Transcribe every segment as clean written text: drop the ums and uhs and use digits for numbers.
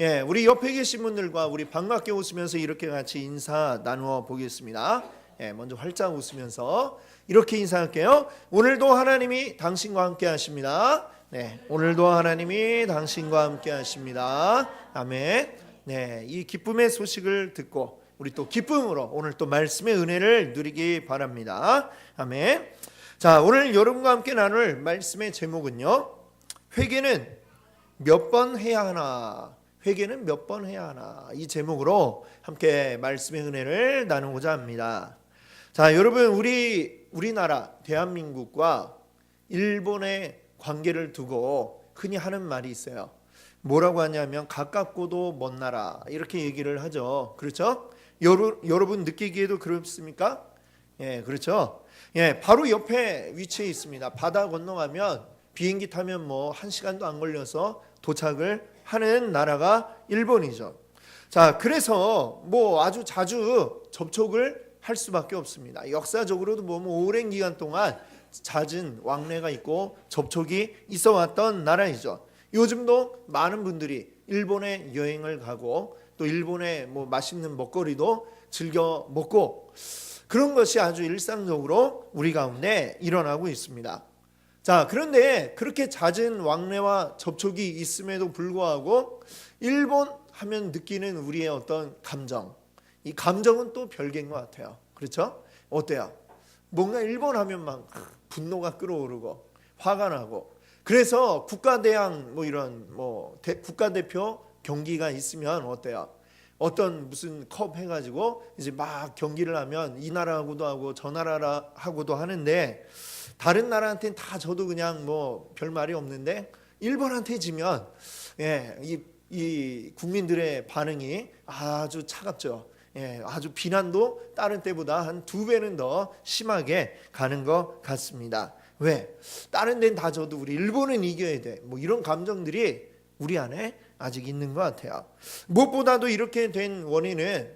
예, 우리 옆에 계신 분들과 우리 반갑게 웃으면서 이렇게 같이 인사 나누어 보겠습니다. 예, 먼저 활짝 웃으면서 이렇게 인사할게요. 오늘도 하나님이 당신과 함께 하십니다. 네, 오늘도 하나님이 당신과 함께 하십니다. 아멘. 네, 이 기쁨의 소식을 듣고 우리 또 기쁨으로 오늘 또 말씀의 은혜를 누리기 바랍니다. 아멘. 자, 오늘 여러분과 함께 나눌 말씀의 제목은요, 회개는 몇 번 해야 하나? 회개는 몇 번 해야 하나? 이 제목으로 함께 말씀의 은혜를 나누고자 합니다. 자, 여러분, 우리나라 대한민국과 일본의 관계를 두고 흔히 하는 말이 있어요. 뭐라고 하냐면 가깝고도 먼 나라, 이렇게 얘기를 하죠. 그렇죠? 여러분 느끼기에도 그렇습니까? 예, 그렇죠. 예, 바로 옆에 위치해 있습니다. 바다 건너가면 비행기 타면 뭐 1시간도 안 걸려서 도착을 하는 나라가 일본이죠. 자, 그래서 뭐 아주 자주 접촉을 할 수밖에 없습니다. 역사적으로도 뭐 오랜 기간 동안 잦은 왕래가 있고 접촉이 있어 왔던 나라이죠. 요즘도 많은 분들이 일본에 여행을 가고 또 일본의 뭐 맛있는 먹거리도 즐겨 먹고 그런 것이 아주 일상적으로 우리 가운데 일어나고 있습니다. 자, 그런데 그렇게 잦은 왕래와 접촉이 있음에도 불구하고 일본 하면 느끼는 우리의 어떤 감정, 이 감정은 또 별개인 것 같아요. 그렇죠? 어때요? 뭔가 일본 하면 막 분노가 끓어오르고 화가 나고, 그래서 국가대항 뭐 이런 국가대표 경기가 있으면 어때요? 어떤 무슨 컵 해가지고 이제 막 경기를 하면 이 나라하고도 하고 저 나라하고도 하는데, 다른 나라한테는 다 저도 그냥 뭐 별 말이 없는데 일본한테 지면 예, 이 국민들의 반응이 아주 차갑죠. 예, 아주 비난도 다른 때보다 한 2배는 더 심하게 가는 것 같습니다. 왜? 다른 데는 다 저도 우리 일본은 이겨야 돼. 뭐 이런 감정들이 우리 안에 아직 있는 것 같아요. 무엇보다도 이렇게 된 원인은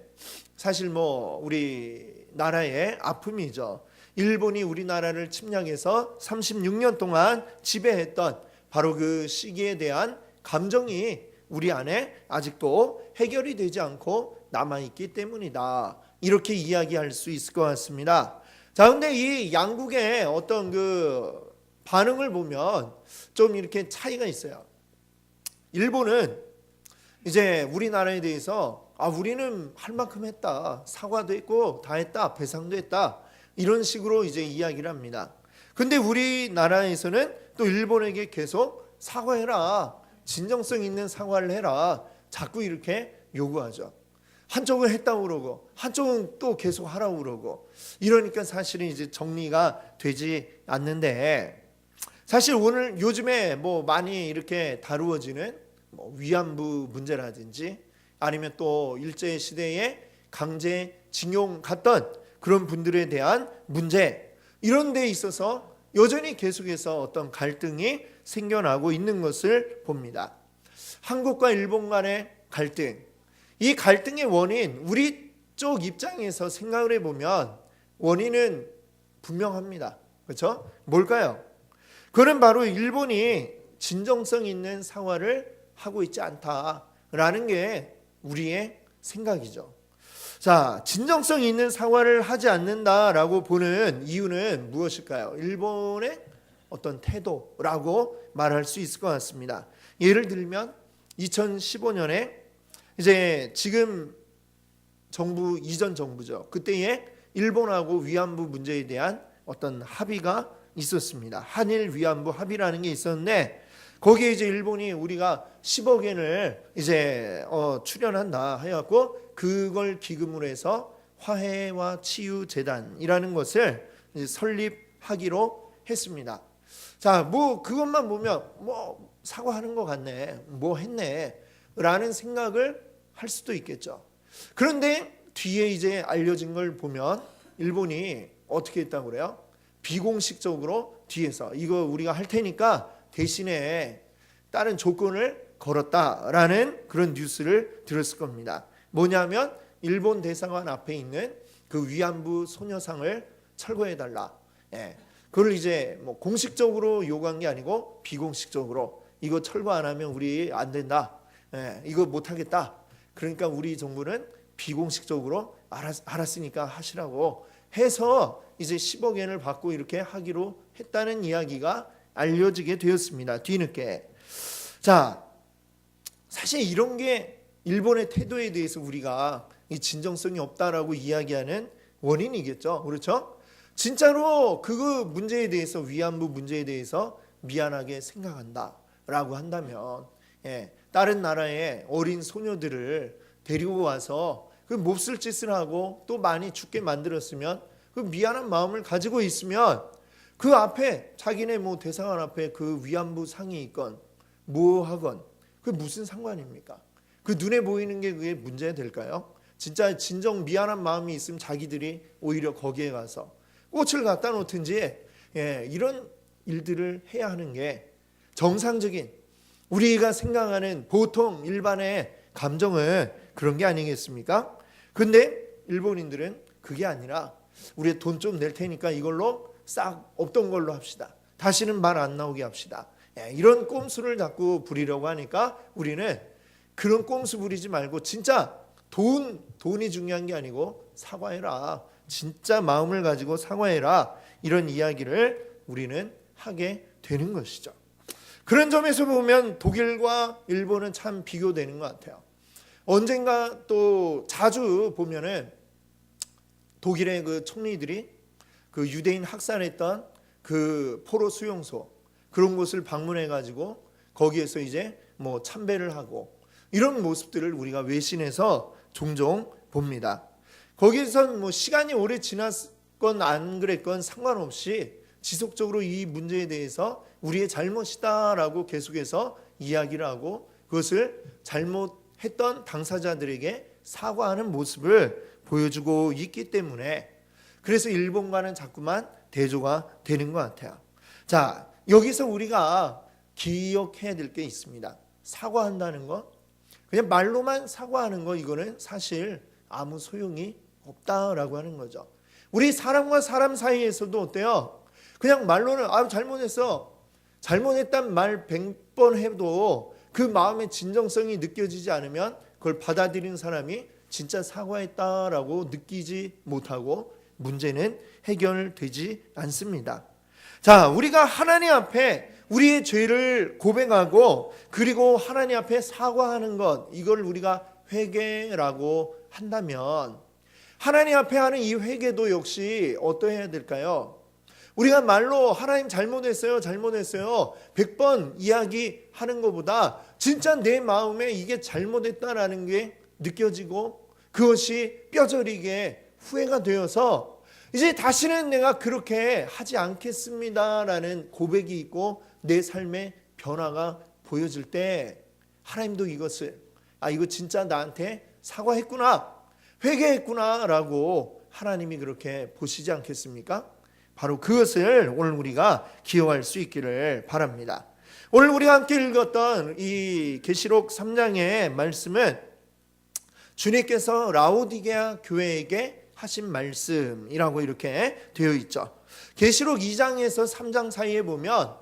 사실 뭐 우리 나라의 아픔이죠. 일본이 우리나라를 침략해서 36년 동안 지배했던 바로 그 시기에 대한 감정이 우리 안에 아직도 해결이 되지 않고 남아있기 때문이다. 이렇게 이야기할 수 있을 것 같습니다. 자, 근데 이 양국의 어떤 그 반응을 보면 좀 이렇게 차이가 있어요. 일본은 이제 우리나라에 대해서 우리는 할 만큼 했다. 사과도 했고 다 했다. 배상도 했다. 이런 식으로 이제 이야기를 합니다. 근데 우리나라에서는 또 일본에게 계속 사과해라. 진정성 있는 사과를 해라. 자꾸 이렇게 요구하죠. 한쪽은 했다고 그러고 한쪽은 또 계속 하라고 그러고, 이러니까 사실은 이제 정리가 되지 않는데, 사실 오늘 요즘에 뭐 많이 이렇게 다루어지는 뭐 위안부 문제라든지 아니면 또 일제 시대에 강제 징용 갔던 그런 분들에 대한 문제, 이런 데 있어서 여전히 계속해서 어떤 갈등이 생겨나고 있는 것을 봅니다. 한국과 일본 간의 갈등, 이 갈등의 원인, 우리 쪽 입장에서 생각을 해보면 원인은 분명합니다. 그렇죠? 뭘까요? 그는 바로 일본이 진정성 있는 사과를 하고 있지 않다라는 게 우리의 생각이죠. 자, 진정성 있는 사과를 하지 않는다라고 보는 이유는 무엇일까요? 일본의 어떤 태도라고 말할 수 있을 것 같습니다. 예를 들면 2015년에 이제 지금 정부 이전 정부죠. 그때에 일본하고 위안부 문제에 대한 어떤 합의가 있었습니다. 한일 위안부 합의라는 게 있었는데, 거기에 이제 일본이 우리가 10억 엔을 이제 출연한다 해갖고 그걸 기금으로 해서 화해와 치유 재단이라는 것을 이제 설립하기로 했습니다. 자, 뭐 그것만 보면 뭐 사과하는 것 같네, 뭐 했네라는 생각을 할 수도 있겠죠. 그런데 뒤에 이제 알려진 걸 보면 일본이 어떻게 했다고 그래요? 비공식적으로 뒤에서 이거 우리가 할 테니까 대신에 다른 조건을 걸었다라는 그런 뉴스를 들었을 겁니다. 뭐냐면 일본 대사관 앞에 있는 그 위안부 소녀상을 철거해달라. 예. 그걸 이제 뭐 공식적으로 요구한 게 아니고 비공식적으로 이거 철거 안 하면 우리 안 된다. 이거 못하겠다. 그러니까 우리 정부는 비공식적으로 알았으니까 하시라고 해서 이제 10억엔을 받고 이렇게 하기로 했다는 이야기가 알려지게 되었습니다. 뒤늦게. 자, 사실 이런 게 일본의 태도에 대해서 우리가 이 진정성이 없다라고 이야기하는 원인이겠죠. 그렇죠? 진짜로 그 문제에 대해서, 위안부 문제에 대해서 미안하게 생각한다라고 한다면 다른 나라의 어린 소녀들을 데리고 와서 그 몹쓸 짓을 하고 또 많이 죽게 만들었으면, 그 미안한 마음을 가지고 있으면 그 앞에 자기네 뭐 대사관 앞에 그 위안부 상이 있건 뭐 하건 그 무슨 상관입니까? 그 눈에 보이는 게 그게 문제가 될까요? 진짜 진정 미안한 마음이 있으면 자기들이 오히려 거기에 가서 꽃을 갖다 놓든지 이런 일들을 해야 하는 게 정상적인 우리가 생각하는 보통 일반의 감정은 그런 게 아니겠습니까? 근데 일본인들은 그게 아니라 우리 돈 좀 낼 테니까 이걸로 싹 없던 걸로 합시다. 다시는 말 안 나오게 합시다. 이런 꼼수를 자꾸 부리려고 하니까 우리는 그런 꼼수 부리지 말고 진짜 돈이 중요한 게 아니고 사과해라. 진짜 마음을 가지고 사과해라. 이런 이야기를 우리는 하게 되는 것이죠. 그런 점에서 보면 독일과 일본은 참 비교되는 것 같아요. 언젠가 또 자주 보면은 독일의 그 총리들이 그 유대인 학살했던 그 포로 수용소 그런 곳을 방문해 가지고 거기에서 이제 뭐 참배를 하고 이런 모습들을 우리가 외신에서 종종 봅니다. 거기에선 뭐 시간이 오래 지났건 안 그랬건 상관없이 지속적으로 이 문제에 대해서 우리의 잘못이다라고 계속해서 이야기를 하고 그것을 잘못했던 당사자들에게 사과하는 모습을 보여주고 있기 때문에 그래서 일본과는 자꾸만 대조가 되는 것 같아요. 자, 여기서 우리가 기억해야 될 게 있습니다. 사과한다는 거, 그냥 말로만 사과하는 거, 이거는 사실 아무 소용이 없다라고 하는 거죠. 우리 사람과 사람 사이에서도 어때요? 그냥 말로는 잘못했어, 잘못했단 말 100번 해도 그 마음의 진정성이 느껴지지 않으면 그걸 받아들이는 사람이 진짜 사과했다라고 느끼지 못하고 문제는 해결되지 않습니다. 자, 우리가 하나님 앞에 우리의 죄를 고백하고 그리고 하나님 앞에 사과하는 것, 이걸 우리가 회개라고 한다면 하나님 앞에 하는 이 회개도 역시 어떠해야 될까요? 우리가 말로 하나님 잘못했어요 100번 이야기하는 것보다 진짜 내 마음에 이게 잘못했다라는 게 느껴지고 그것이 뼈저리게 후회가 되어서 이제 다시는 내가 그렇게 하지 않겠습니다라는 고백이 있고 내 삶의 변화가 보여질 때 하나님도 이것을 이거 진짜 나한테 사과했구나, 회개했구나 라고 하나님이 그렇게 보시지 않겠습니까? 바로 그것을 오늘 우리가 기억할 수 있기를 바랍니다. 오늘 우리가 함께 읽었던 이 계시록 3장의 말씀은 주님께서 라오디게아 교회에게 하신 말씀이라고 이렇게 되어 있죠. 계시록 2장에서 3장 사이에 보면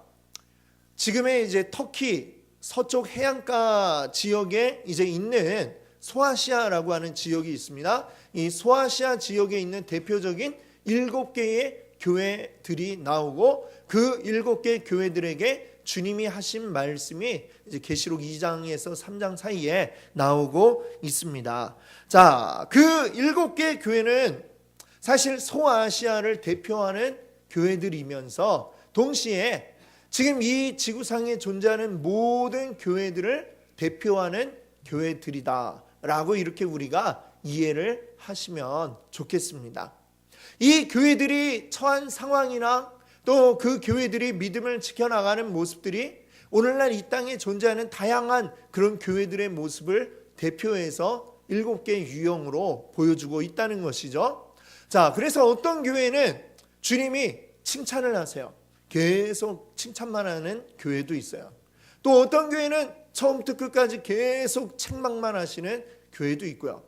지금의 이제 터키 서쪽 해안가 지역에 이제 있는 소아시아라고 하는 지역이 있습니다. 이 소아시아 지역에 있는 대표적인 7개의 교회들이 나오고 그 7개 교회들에게 주님이 하신 말씀이 이제 계시록 2장에서 3장 사이에 나오고 있습니다. 자, 그 7개 교회는 사실 소아시아를 대표하는 교회들이면서 동시에 지금 이 지구상에 존재하는 모든 교회들을 대표하는 교회들이다라고 이렇게 우리가 이해를 하시면 좋겠습니다. 이 교회들이 처한 상황이나 또 그 교회들이 믿음을 지켜나가는 모습들이 오늘날 이 땅에 존재하는 다양한 그런 교회들의 모습을 대표해서 7개의 유형으로 보여주고 있다는 것이죠. 자, 그래서 어떤 교회는 주님이 칭찬을 하세요. 계속 칭찬만 하는 교회도 있어요. 또 어떤 교회는 처음부터 끝까지 계속 책망만 하시는 교회도 있고요.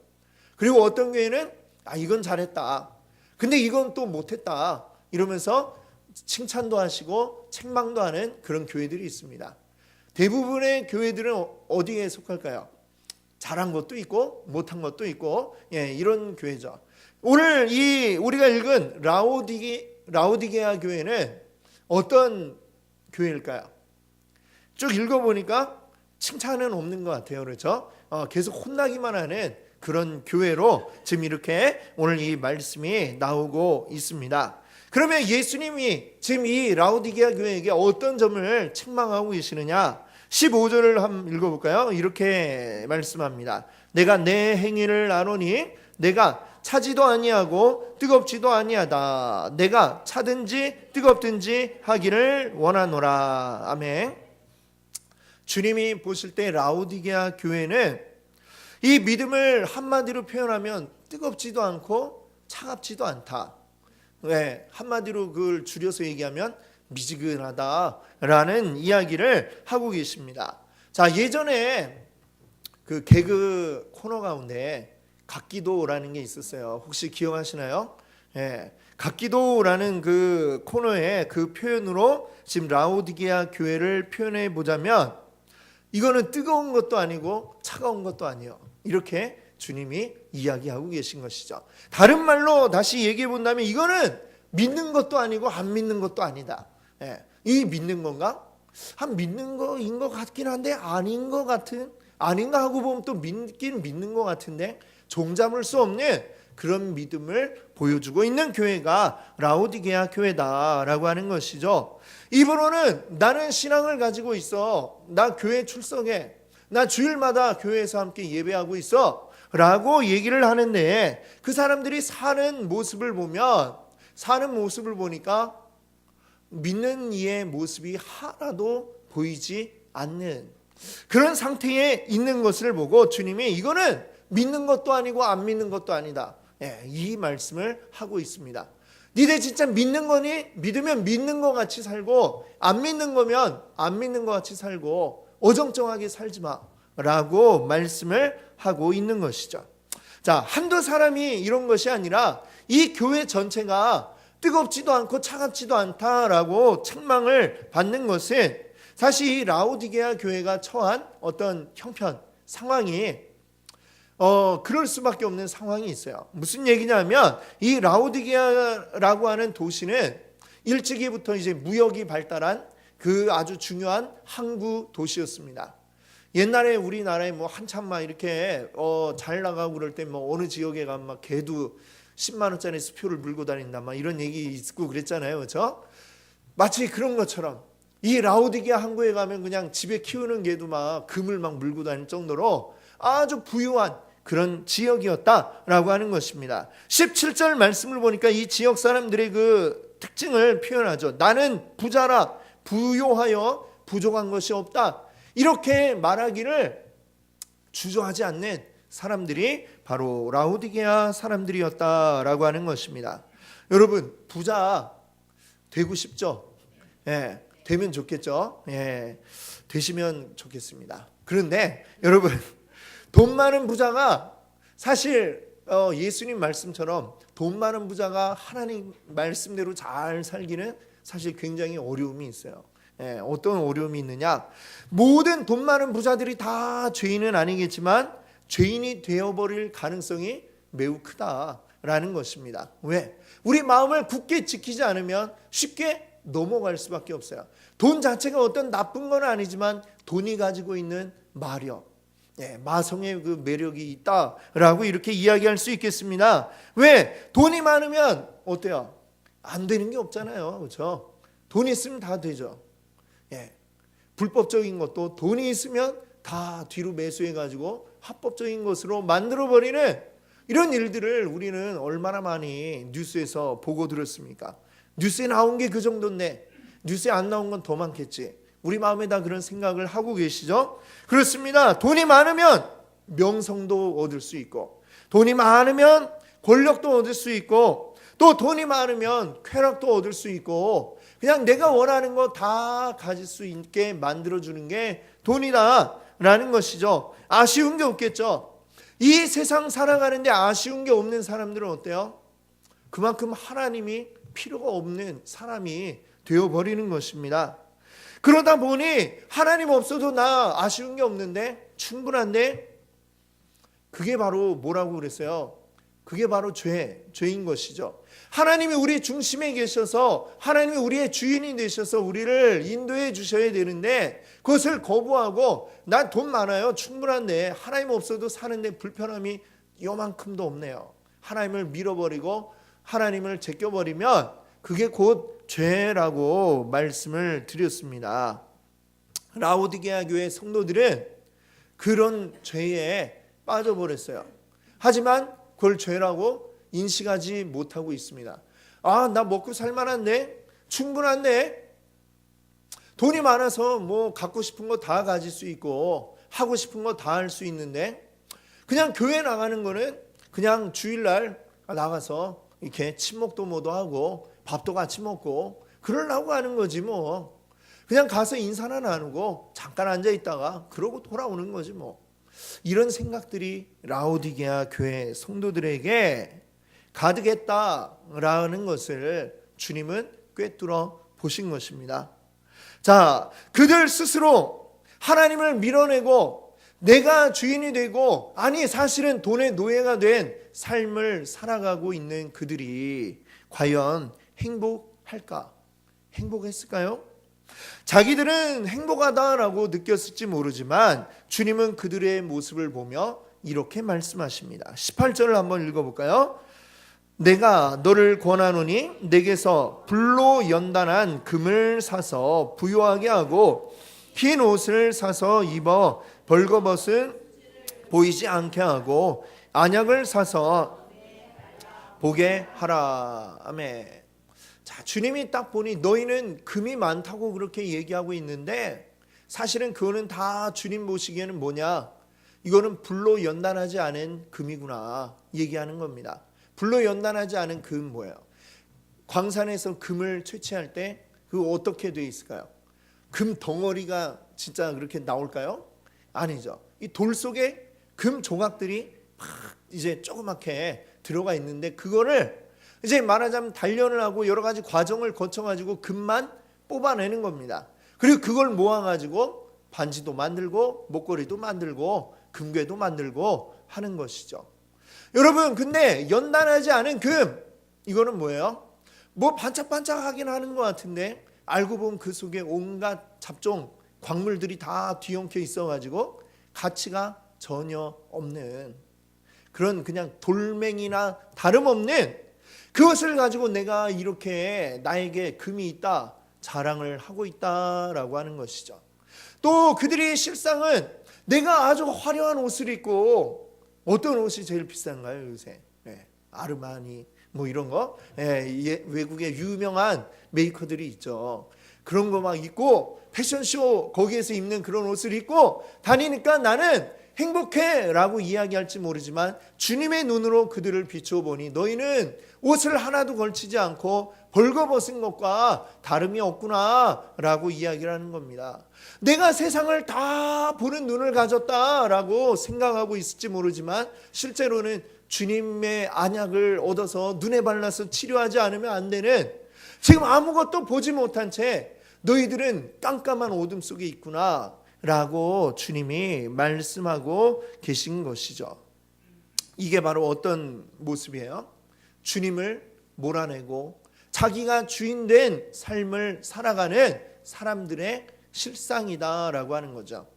그리고 어떤 교회는 이건 잘했다, 근데 이건 또 못했다 이러면서 칭찬도 하시고 책망도 하는 그런 교회들이 있습니다. 대부분의 교회들은 어디에 속할까요? 잘한 것도 있고 못한 것도 있고, 이런 교회죠. 오늘 우리가 읽은 라오디게아 교회는 어떤 교회일까요? 쭉 읽어보니까 칭찬은 없는 것 같아요. 그렇죠? 계속 혼나기만 하는 그런 교회로 지금 이렇게 오늘 이 말씀이 나오고 있습니다. 그러면 예수님이 지금 이 라오디게아 교회에게 어떤 점을 책망하고 계시느냐? 15절을 한번 읽어볼까요? 이렇게 말씀합니다. 내가 내 행위를 아노니 내가 차지도 아니하고 뜨겁지도 아니하다. 내가 차든지 뜨겁든지 하기를 원하노라. 아멘. 주님이 보실 때 라오디게아 교회는 이 믿음을 한마디로 표현하면 뜨겁지도 않고 차갑지도 않다. 왜? 한마디로 그걸 줄여서 얘기하면 미지근하다라는 이야기를 하고 계십니다. 자, 예전에 그 개그 코너 가운데 각기도라는 게 있었어요. 혹시 기억하시나요? 각기도라는 그 코너의 그 표현으로 지금 라오디게아 교회를 표현해 보자면 이거는 뜨거운 것도 아니고 차가운 것도 아니에요. 이렇게 주님이 이야기하고 계신 것이죠. 다른 말로 다시 얘기해 본다면 이거는 믿는 것도 아니고 안 믿는 것도 아니다. 이 믿는 건가? 한 믿는 거인 것 같긴 한데 아닌 것 같은, 아닌가 하고 보면 또 믿긴 믿는 것 같은데 종잡을 수 없는 그런 믿음을 보여주고 있는 교회가 라오디게아 교회다라고 하는 것이죠. 입으로는 나는 신앙을 가지고 있어, 나 교회 출석해, 나 주일마다 교회에서 함께 예배하고 있어 라고 얘기를 하는데 그 사람들이 사는 모습을 보니까 믿는 이의 모습이 하나도 보이지 않는 그런 상태에 있는 것을 보고 주님이 이거는 믿는 것도 아니고 안 믿는 것도 아니다. 이 말씀을 하고 있습니다. 니네 진짜 믿는 거니? 믿으면 믿는 것 같이 살고 안 믿는 거면 안 믿는 것 같이 살고 어정쩡하게 살지 마 라고 말씀을 하고 있는 것이죠. 자, 한두 사람이 이런 것이 아니라 이 교회 전체가 뜨겁지도 않고 차갑지도 않다라고 책망을 받는 것은 사실 이 라오디게아 교회가 처한 어떤 형편, 상황이 그럴 수밖에 없는 상황이 있어요. 무슨 얘기냐면 이 라오디게아라고 하는 도시는 일찍이부터 이제 무역이 발달한 그 아주 중요한 항구 도시였습니다. 옛날에 우리나라에 뭐 한참 막 이렇게 잘 나가고 그럴 때 뭐 어느 지역에 가면 막 개도 10만 원짜리 수표를 물고 다닌다 막 이런 얘기 있고 그랬잖아요. 그렇죠? 마치 그런 것처럼 이 라오디게아 항구에 가면 그냥 집에 키우는 개도 막 금을 막 물고 다닐 정도로 아주 부유한 그런 지역이었다라고 하는 것입니다. 17절 말씀을 보니까 이 지역 사람들의 그 특징을 표현하죠. 나는 부자라, 부요하여 부족한 것이 없다. 이렇게 말하기를 주저하지 않는 사람들이 바로 라오디게아 사람들이었다라고 하는 것입니다. 여러분, 부자 되고 싶죠? 되면 좋겠죠? 되시면 좋겠습니다. 그런데 여러분, 돈 많은 부자가 사실 예수님 말씀처럼 돈 많은 부자가 하나님 말씀대로 잘 살기는 사실 굉장히 어려움이 있어요. 어떤 어려움이 있느냐? 모든 돈 많은 부자들이 다 죄인은 아니겠지만 죄인이 되어버릴 가능성이 매우 크다라는 것입니다. 왜? 우리 마음을 굳게 지키지 않으면 쉽게 넘어갈 수밖에 없어요. 돈 자체가 어떤 나쁜 건 아니지만 돈이 가지고 있는 마력, 마성의 그 매력이 있다라고 이렇게 이야기할 수 있겠습니다. 왜? 돈이 많으면 어때요? 안 되는 게 없잖아요. 그렇죠? 돈이 있으면 다 되죠. 불법적인 것도 돈이 있으면 다 뒤로 매수해가지고 합법적인 것으로 만들어버리는 이런 일들을 우리는 얼마나 많이 뉴스에서 보고 들었습니까? 뉴스에 나온 게 그 정도인데 뉴스에 안 나온 건 더 많겠지. 우리 마음에 다 그런 생각을 하고 계시죠? 그렇습니다. 돈이 많으면 명성도 얻을 수 있고 돈이 많으면 권력도 얻을 수 있고 또 돈이 많으면 쾌락도 얻을 수 있고 그냥 내가 원하는 거 다 가질 수 있게 만들어주는 게 돈이다라는 것이죠. 아쉬운 게 없겠죠. 이 세상 살아가는데 아쉬운 게 없는 사람들은 어때요? 그만큼 하나님이 필요가 없는 사람이 되어버리는 것입니다. 그러다 보니 하나님 없어도 나 아쉬운 게 없는데, 충분한데, 그게 바로 뭐라고 그랬어요? 그게 바로 죄인 것이죠. 하나님이 우리 중심에 계셔서, 하나님이 우리의 주인이 되셔서 우리를 인도해 주셔야 되는데, 그것을 거부하고 난 돈 많아요, 충분한데 하나님 없어도 사는데 불편함이 요만큼도 없네요. 하나님을 밀어버리고 하나님을 제껴버리면 그게 곧 죄라고 말씀을 드렸습니다. 라오디게아 교회 성도들은 그런 죄에 빠져버렸어요. 하지만 그걸 죄라고 인식하지 못하고 있습니다. 나 먹고 살만한데, 충분한데, 돈이 많아서 뭐 갖고 싶은 거 다 가질 수 있고 하고 싶은 거 다 할 수 있는데, 그냥 교회 나가는 거는 그냥 주일날 나가서 이렇게 친목도 모도 하고 밥도 같이 먹고 그러려고 하는 거지 뭐. 그냥 가서 인사나 나누고 잠깐 앉아 있다가 그러고 돌아오는 거지 뭐. 이런 생각들이 라오디게아 교회 성도들에게 가득했다라는 것을 주님은 꿰뚫어 보신 것입니다. 자, 그들 스스로 하나님을 밀어내고 내가 주인이 되고, 아니 사실은 돈의 노예가 된 삶을 살아가고 있는 그들이 과연 행복할까? 행복했을까요? 자기들은 행복하다라고 느꼈을지 모르지만 주님은 그들의 모습을 보며 이렇게 말씀하십니다. 18절을 한번 읽어볼까요? 내가 너를 권하노니 내게서 불로 연단한 금을 사서 부요하게 하고 흰 옷을 사서 입어 벌거벗은 보이지 않게 하고 안약을 사서 보게 하라. 아멘. 자, 주님이 딱 보니 너희는 금이 많다고 그렇게 얘기하고 있는데 사실은 그거는 다 주님 보시기에는 뭐냐? 이거는 불로 연단하지 않은 금이구나 얘기하는 겁니다. 불로 연단하지 않은 금 뭐예요? 광산에서 금을 채취할 때 그거 어떻게 돼 있을까요? 금 덩어리가 진짜 그렇게 나올까요? 아니죠. 이 돌 속에 금 조각들이 막 이제 조그맣게 들어가 있는데 그거를 이제 말하자면 단련을 하고 여러 가지 과정을 거쳐가지고 금만 뽑아내는 겁니다. 그리고 그걸 모아가지고 반지도 만들고 목걸이도 만들고 금괴도 만들고 하는 것이죠. 여러분, 근데 연단하지 않은 금, 이거는 뭐예요? 뭐 반짝반짝하긴 하는 것 같은데 알고 보면 그 속에 온갖 잡종 광물들이 다 뒤엉켜 있어가지고 가치가 전혀 없는 그런 그냥 돌멩이나 다름없는, 그것을 가지고 내가 이렇게 나에게 금이 있다 자랑을 하고 있다라고 하는 것이죠. 또 그들의 실상은 내가 아주 화려한 옷을 입고, 어떤 옷이 제일 비싼가요 요새? 아르마니 뭐 이런 거, 외국의 유명한 메이커들이 있죠. 그런 거 막 입고 패션쇼 거기에서 입는 그런 옷을 입고 다니니까 나는 행복해 라고 이야기할지 모르지만 주님의 눈으로 그들을 비춰보니 너희는 옷을 하나도 걸치지 않고 벌거벗은 것과 다름이 없구나 라고 이야기를 하는 겁니다. 내가 세상을 다 보는 눈을 가졌다라고 생각하고 있을지 모르지만 실제로는 주님의 안약을 얻어서 눈에 발라서 치료하지 않으면 안 되는, 지금 아무것도 보지 못한 채 너희들은 깜깜한 어둠 속에 있구나 라고 주님이 말씀하고 계신 것이죠. 이게 바로 어떤 모습이에요? 주님을 몰아내고 자기가 주인된 삶을 살아가는 사람들의 실상이다라고 하는 거죠.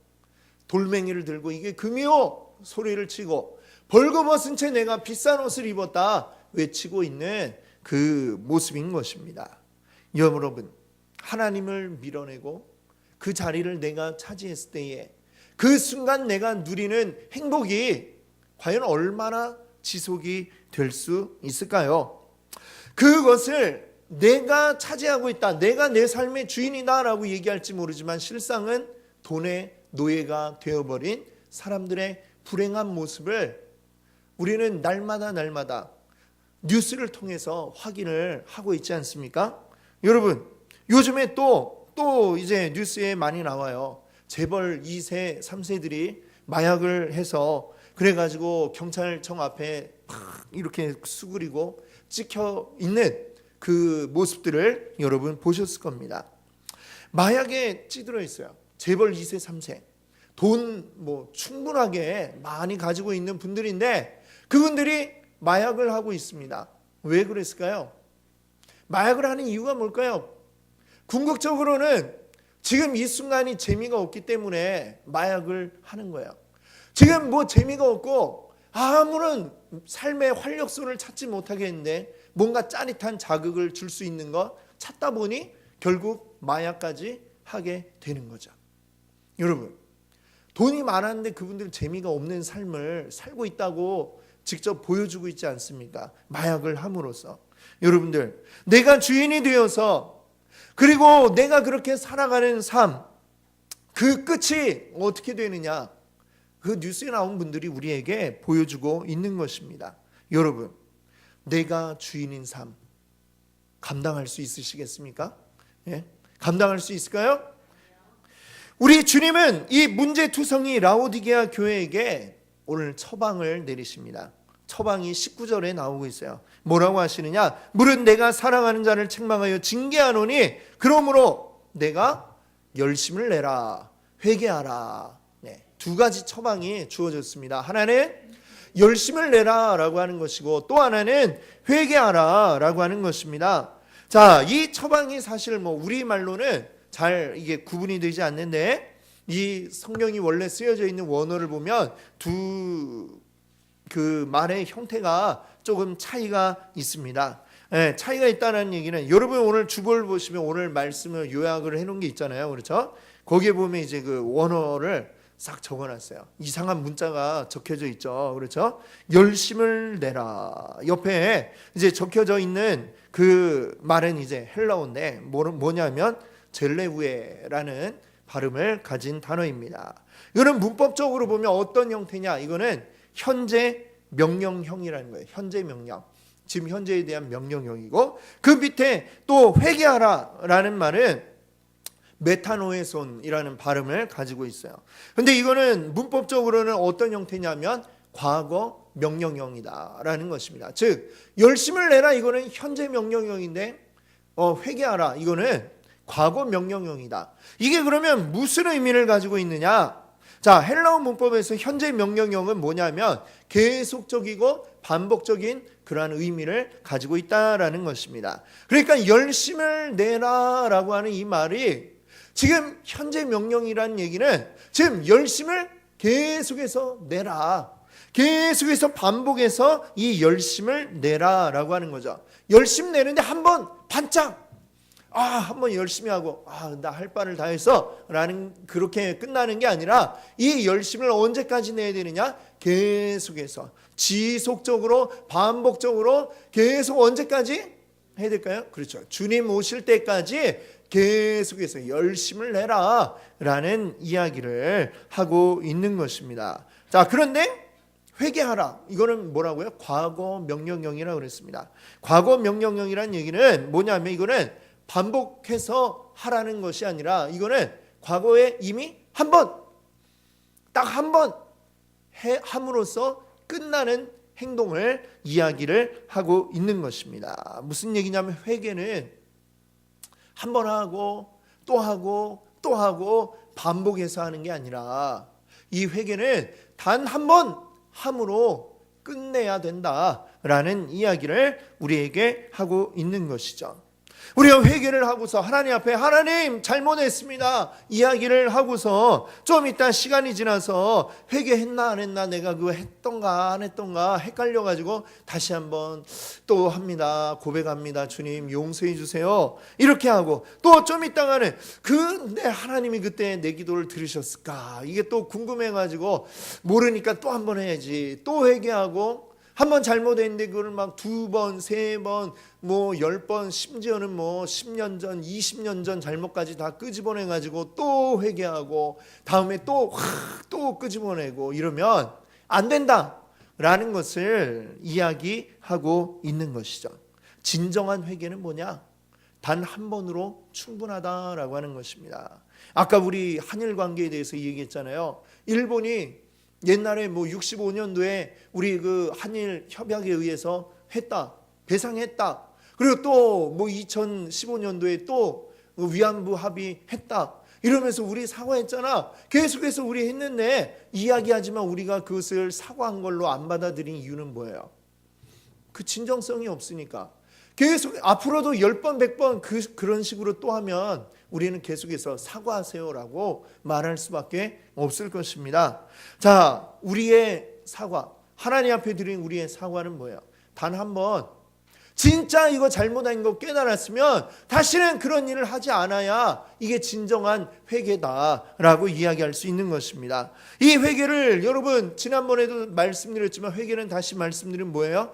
돌멩이를 들고 이게 금이요 소리를 치고 벌거벗은 채 내가 비싼 옷을 입었다 외치고 있는 그 모습인 것입니다. 여러분, 하나님을 밀어내고 그 자리를 내가 차지했을 때에 그 순간 내가 누리는 행복이 과연 얼마나 지속이 될 수 있을까요? 그것을 내가 차지하고 있다, 내가 내 삶의 주인이다 라고 얘기할지 모르지만 실상은 돈의 노예가 되어버린 사람들의 불행한 모습을 우리는 날마다 뉴스를 통해서 확인을 하고 있지 않습니까? 여러분, 요즘에 또 이제 뉴스에 많이 나와요. 재벌 2세, 3세들이 마약을 해서 그래가지고 경찰청 앞에 이렇게 수그리고 찍혀 있는 그 모습들을 여러분 보셨을 겁니다. 마약에 찌들어 있어요. 재벌 2세 3세 돈 충분하게 많이 가지고 있는 분들인데 그분들이 마약을 하고 있습니다. 왜 그랬을까요? 마약을 하는 이유가 뭘까요? 궁극적으로는 지금 이 순간이 재미가 없기 때문에 마약을 하는 거예요. 지금 재미가 없고 아무런 삶의 활력소를 찾지 못하겠는데 뭔가 짜릿한 자극을 줄 수 있는 거 찾다 보니 결국 마약까지 하게 되는 거죠. 여러분, 돈이 많았는데 그분들은 재미가 없는 삶을 살고 있다고 직접 보여주고 있지 않습니까? 마약을 함으로써. 여러분들, 내가 주인이 되어서 그리고 내가 그렇게 살아가는 삶, 그 끝이 어떻게 되느냐? 그 뉴스에 나온 분들이 우리에게 보여주고 있는 것입니다. 여러분, 내가 주인인 삶 감당할 수 있으시겠습니까? 예? 감당할 수 있을까요? 우리 주님은 이 문제투성이 라오디게아 교회에게 오늘 처방을 내리십니다. 처방이 19절에 나오고 있어요. 뭐라고 하시느냐? 무릇 내가 사랑하는 자를 책망하여 징계하노니 그러므로 내가 열심을 내라, 회개하라. 네, 두 가지 처방이 주어졌습니다. 하나는 열심을 내라 라고 하는 것이고 또 하나는 회개하라 라고 하는 것입니다. 자, 이 처방이 사실 우리말로는 잘 이게 구분이 되지 않는데 이 성경이 원래 쓰여져 있는 원어를 보면 그 말의 형태가 조금 차이가 있습니다. 네, 차이가 있다는 얘기는 여러분 오늘 주보를 보시면 오늘 말씀을 요약을 해놓은 게 있잖아요, 그렇죠? 거기에 보면 이제 그 원어를 싹 적어놨어요. 이상한 문자가 적혀져 있죠, 그렇죠? 열심을 내라. 옆에 이제 적혀져 있는 그 말은 이제 헬라어인데 뭐냐면 젤레우에라는 발음을 가진 단어입니다. 이거는 문법적으로 보면 어떤 형태냐? 이거는 현재 명령형이라는 거예요. 현재 명령. 지금 현재에 대한 명령형이고 그 밑에 또 회개하라라는 말은 메타노에손이라는 발음을 가지고 있어요. 근데 이거는 문법적으로는 어떤 형태냐면 과거 명령형이다라는 것입니다. 즉 열심을 내라 이거는 현재 명령형인데 회개하라 이거는 과거 명령형이다. 이게 그러면 무슨 의미를 가지고 있느냐? 자, 헬라어 문법에서 현재 명령형은 뭐냐면 계속적이고 반복적인 그러한 의미를 가지고 있다라는 것입니다. 그러니까 열심을 내라라고 하는 이 말이 지금 현재 명령이라는 얘기는 지금 열심을 계속해서 내라. 계속해서 반복해서 이 열심을 내라라고 하는 거죠. 열심 내는데 한번 반짝 한번 열심히 하고 나 할 바를 다 했어 라는 그렇게 끝나는 게 아니라 이 열심을 언제까지 내야 되느냐? 계속해서 지속적으로 반복적으로 계속 언제까지 해야 될까요? 그렇죠. 주님 오실 때까지 계속해서 열심을 내라 라는 이야기를 하고 있는 것입니다. 자, 그런데 회개하라. 이거는 뭐라고요? 과거 명령형이라고 그랬습니다. 과거 명령형이라는 얘기는 뭐냐면 이거는 반복해서 하라는 것이 아니라 이거는 과거에 이미 딱 한 번 함으로써 끝나는 행동을 이야기를 하고 있는 것입니다. 무슨 얘기냐면 회개는 한 번 하고 또 하고 또 하고 반복해서 하는 게 아니라 이 회개는 단 한 번 함으로 끝내야 된다라는 이야기를 우리에게 하고 있는 것이죠. 우리가 회개를 하고서 하나님 앞에 하나님 잘못했습니다 이야기를 하고서 좀 이따 시간이 지나서 회개했나 안 했나 내가 그거 했던가 안 했던가 헷갈려가지고 다시 한번 또 합니다. 고백합니다. 주님 용서해 주세요. 이렇게 하고 또 좀 있다가는 근데 하나님이 그때 내 기도를 들으셨을까 이게 또 궁금해가지고 모르니까 또 한 번 해야지 또 회개하고 한 번 잘못했는데 그걸 막 2번, 3번, 10번, 심지어는 10년 전, 20년 전 잘못까지 다 끄집어내가지고 또 회개하고 다음에 또 끄집어내고 이러면 안 된다라는 것을 이야기하고 있는 것이죠. 진정한 회개는 뭐냐? 단 한 번으로 충분하다라고 하는 것입니다. 아까 우리 한일 관계에 대해서 얘기했잖아요. 일본이 옛날에 65년도에 우리 그 한일 협약에 의해서 했다. 배상했다. 그리고 또 2015년도에 또 위안부 합의했다 이러면서 우리 사과했잖아. 계속해서 우리 했는데 이야기하지만 우리가 그것을 사과한 걸로 안 받아들인 이유는 뭐예요? 그 진정성이 없으니까. 계속 앞으로도 10번 100번 그런 식으로 또 하면 우리는 계속해서 사과하세요라고 말할 수밖에 없을 것입니다. 자, 우리의 사과, 하나님 앞에 드린 우리의 사과는 뭐예요? 단 한 번 진짜 이거 잘못한 거 깨달았으면 다시는 그런 일을 하지 않아야 이게 진정한 회개다라고 이야기할 수 있는 것입니다. 이 회개를 여러분 지난번에도 말씀드렸지만 회개는 다시 말씀드리면 뭐예요?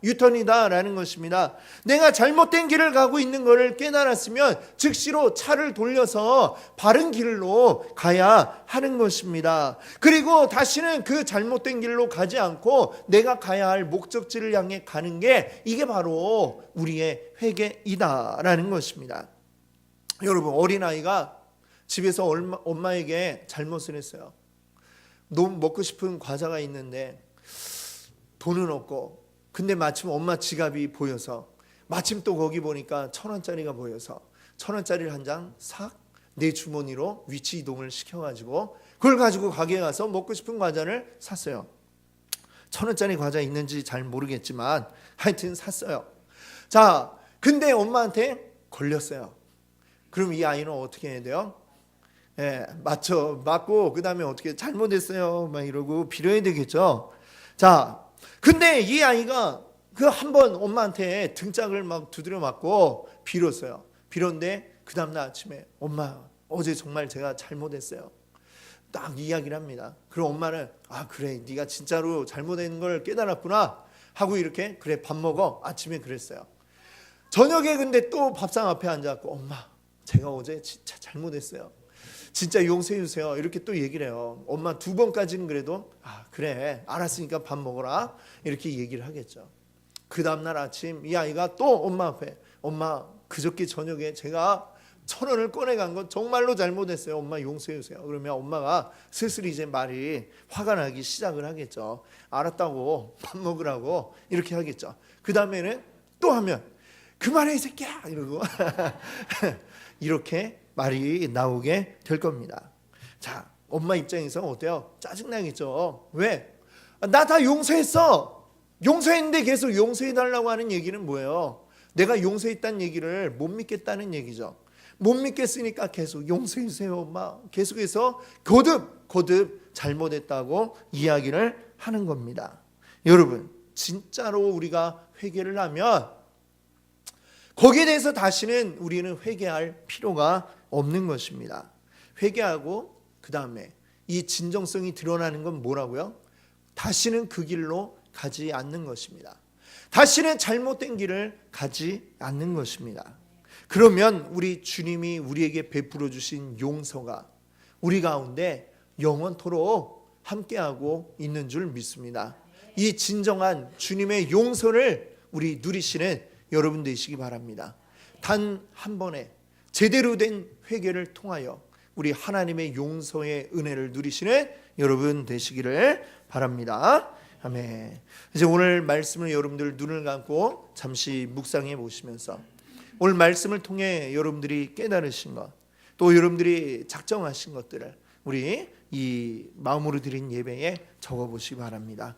유턴이다라는 것입니다. 내가 잘못된 길을 가고 있는 것을 깨달았으면 즉시로 차를 돌려서 바른 길로 가야 하는 것입니다. 그리고 다시는 그 잘못된 길로 가지 않고 내가 가야 할 목적지를 향해 가는 게 이게 바로 우리의 회개이다라는 것입니다. 여러분, 어린아이가 집에서 엄마에게 잘못을 했어요. 너무 먹고 싶은 과자가 있는데 돈은 없고, 근데 마침 엄마 지갑이 보여서, 마침 또 거기 보니까 1,000원짜리가 보여서 1,000원짜리를 한 장 싹 내 주머니로 위치 이동을 시켜가지고 그걸 가지고 가게에 가서 먹고 싶은 과자를 샀어요. 1,000원짜리 과자 있는지 잘 모르겠지만 하여튼 샀어요. 자, 근데 엄마한테 걸렸어요. 그럼 이 아이는 어떻게 해야 돼요? 맞고 그 다음에 어떻게 잘못했어요 막 이러고 빌어야 되겠죠. 자, 근데 이 아이가 그 한 번 엄마한테 등짝을 막 두드려 맞고 빌었어요. 빌었는데 그 다음날 아침에 엄마 어제 정말 제가 잘못했어요 딱 이야기를 합니다. 그럼 엄마는 그래 네가 진짜로 잘못된 걸 깨달았구나 하고 이렇게 그래 밥 먹어 아침에 그랬어요. 저녁에 근데 또 밥상 앞에 앉아갖고 엄마 제가 어제 진짜 잘못했어요. 진짜 용서해 주세요. 이렇게 또 얘기를 해요. 엄마 2번까지는 그래도 그래 알았으니까 밥 먹어라 이렇게 얘기를 하겠죠. 그 다음날 아침 이 아이가 또 엄마 앞에 엄마 그저께 저녁에 제가 1,000원을 꺼내간 건 정말로 잘못했어요. 엄마 용서해 주세요. 그러면 엄마가 슬슬 이제 말이 화가 나기 시작을 하겠죠. 알았다고 밥 먹으라고 이렇게 하겠죠. 그 다음에는 또 하면 그만해 이 새끼야 이러고 이렇게 말이 나오게 될 겁니다. 자, 엄마 입장에서 어때요? 짜증나겠죠. 왜? 나 다 용서했어. 용서했는데 계속 용서해달라고 하는 얘기는 뭐예요? 내가 용서했다는 얘기를 못 믿겠다는 얘기죠. 못 믿겠으니까 계속 용서해 주세요 엄마 계속해서 거듭 잘못했다고 이야기를 하는 겁니다. 여러분, 진짜로 우리가 회개를 하면 거기에 대해서 다시는 우리는 회개할 필요가 없는 것입니다. 회개하고 그 다음에 이 진정성이 드러나는 건 뭐라고요? 다시는 그 길로 가지 않는 것입니다. 다시는 잘못된 길을 가지 않는 것입니다. 그러면 우리 주님이 우리에게 베풀어 주신 용서가 우리 가운데 영원토록 함께하고 있는 줄 믿습니다. 이 진정한 주님의 용서를 우리 누리시는 여러분 되시기 바랍니다. 단 한 번에 제대로 된 회개를 통하여 우리 하나님의 용서의 은혜를 누리시는 여러분 되시기를 바랍니다. 아멘. 이제 오늘 말씀을 여러분들 눈을 감고 잠시 묵상해 보시면서 오늘 말씀을 통해 여러분들이 깨달으신 것, 또 여러분들이 작정하신 것들을 우리 이 마음으로 드린 예배에 적어보시기 바랍니다.